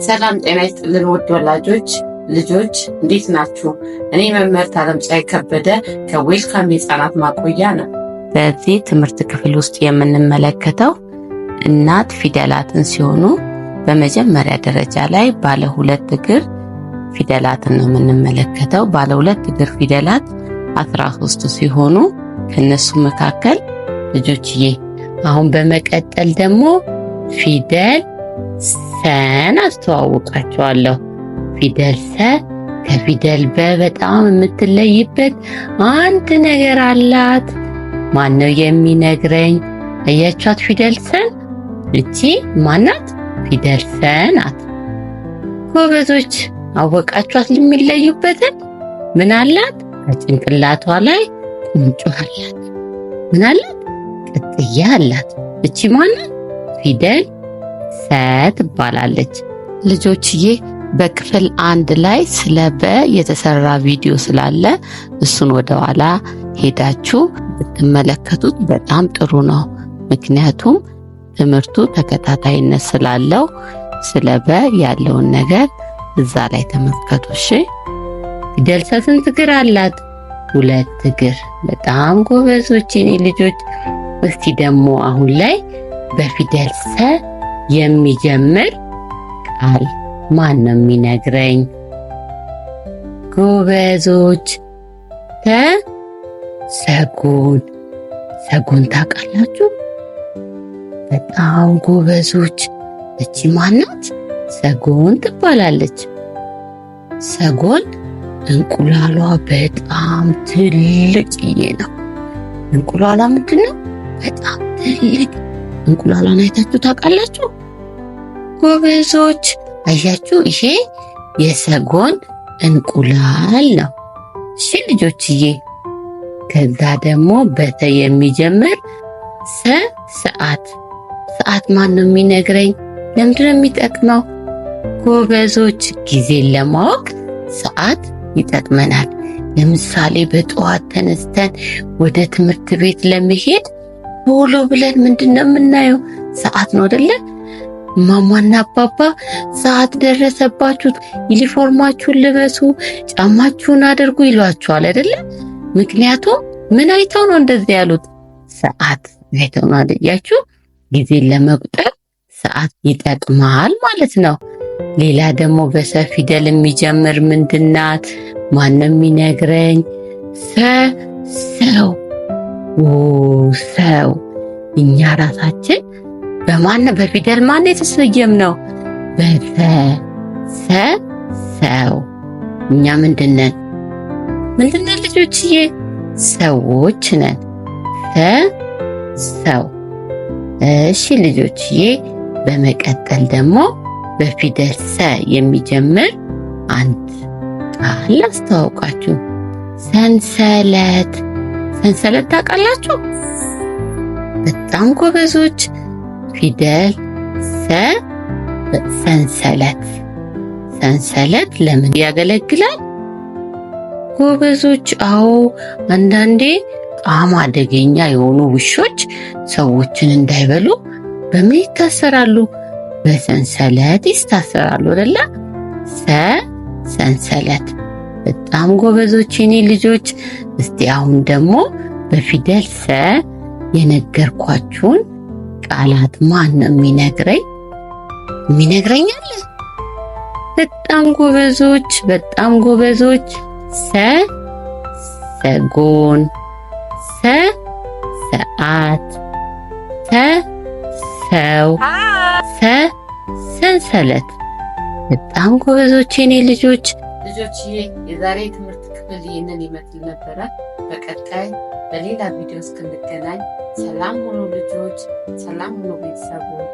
ሰላም ጤና ይስጥልን ውድ ወላጆች ልጆች እንዴት ናችሁ? እኔ መምህርት ዓለምፀሐይ ከበደ ከዌልካም የህፃናት ማቆያ ነው። በዚህ ትምህርት ክፍል ውስጥ የምንመለከተው እናት ፊደላትን ሲሆኑ በመጀመሪያ ደረጃ ላይ ባለ ሁለት እግር ፊደላትን ነው የምንመለከተው። ባለ ሁለት እግር ፊደላት 13 ሲሆኑ ከነሱ መካከል ልጆችዬ አሁን በመቀጠል ደግሞ ፊደል ሰን አስተዋውቃቸዋለሁ። ፊደል ሰ ከፊደል በ በጣም የምትለይበት አንድ ነገር አላት። ማን ነው የሚነግረኝ? አያችኋት? ፊደል ሰን እቺ ማናት? ፊደል ሰ ናት። ጎበዞች አወቃችኋት? የሚለዩበትን ምን አላት? ከጭንቅላቷ ላይ ቁንጮ አላት። ምን አላት? ቅጥያ አላት። እቺ ማናት? ፊደል ሰ ትባላለች። ልጆችዬ በክፍል 1 ላይ ስለ በ የተሰራ ቪዲዮ ስላለ እሱን ወደ ኋላ ሄዳችሁ ብትመለከቱት በጣም ጥሩ ነው። ምክንያቱም ትምህርቱ ተከታታይነት ስላለው ስለ በ ያለውን ነገር እዛ ላይ ተመልከቱ። እሺ ፊደል ሰ ስንት እግር አላት? 2 እግር። በጣም ጎበዞች የኔ ልጆች። እስቲ ደግሞ አሁን ላይ በፊደል ሰ የሚጀምር ቃል ማን ነው የሚነግረኝ? ጎበዞች ሰጎን። ሰጎን ታውቃላችሁ? በጣም ጎበዞች። እቺ ማናት? ሰጎን ትባላለች። ሰጎን እንቁላሏ በጣም ትልቅዬ ነው። እንቁላሏ ምንድን ነው? በጣም ትልቅ። እንቁላሏን አይታችሁ ታውቃላችሁ? ጎበዞች አያችሁ? ይሄ የሰጎን እንቁላል ነው። እሺ ልጆችዬ፣ ከዛ ደግሞ በተ የሚጀምር ሰዓት። ሰዓት ማን ነው የሚነግረኝ? ለምንድን ነው የሚጠቅመው? ጎበዞች ጊዜን ለማወቅ ሰዓት ይጠቅመናል። ለምሳሌ በጠዋት ተነስተን ወደ ትምህርት ቤት ለመሄድ ቶሎ ብለን ምንድነው የምናየው? ሰዓት ነው አይደለ? ማማና አባባ ሰዓት ደረሰባችሁ፣ ዩኒፎርማችሁን ልበሱ፣ ጫማችሁን አድርጉ ይሏችኋል አይደለ? ምክንያቱም ምን አይተው ነው እንደዚህ ያሉት? ሰዓት አይተው ነው አይደያችሁ? ጊዜን ለመቁጠር ሰዓት ይጠቅማል ማለት ነው። ሌላ ደግሞ በሰ ፊደል የሚጀምር ምንድናት? ማንም የሚነግረኝ? ሰው። ሰው። እኛ ራሳችን በፊደል ማን የተሰየም ነው? ሰው። እኛ ምንድነን ልጆችዬ? ሰዎች ነን። ሰው። እሺ ልጆችዬ፣ በመቀጠል ደግሞ በፊደል ሰ የሚጀምር አንድ ቃል አስተዋውቃችሁ። ሰንሰለት። ሰንሰለት ታውቃላችሁ? በጣም ጎበዞች። ፊደል ሰ ሰንሰለት። ሰንሰለት ለምን ያገለግላል? ጎበዞች አዎ፣ አንዳንዴ በጣም አደገኛ የሆኑ ውሾች ሰዎችን እንዳይበሉ በምን ይታሰራሉ? በሰንሰለት ይታሰራሉ አይደለ? ሰንሰለት። በጣም ጎበዞች የኔ ልጆች። እስቲ አሁን ደግሞ በፊደል ሰ የነገርኳችሁን ቃላት ማን ነው የሚነግረኝ? የሚነግረኛል? በጣም ጎበዞች። ሰጎን፣ ሰዓት፣ ሰው፣ ሰንሰለት። በጣም ጎበዞች የኔ ልጆች። የዛሬ ትምህርት ክፍል ይህንን ይመስል ነበረ። በቀጣይ በሌላ ቪዲዮ እስክንገናኝ ሰላም ሁኑ ልጆች፣ ሰላም ሁኑ ቤተሰቦች።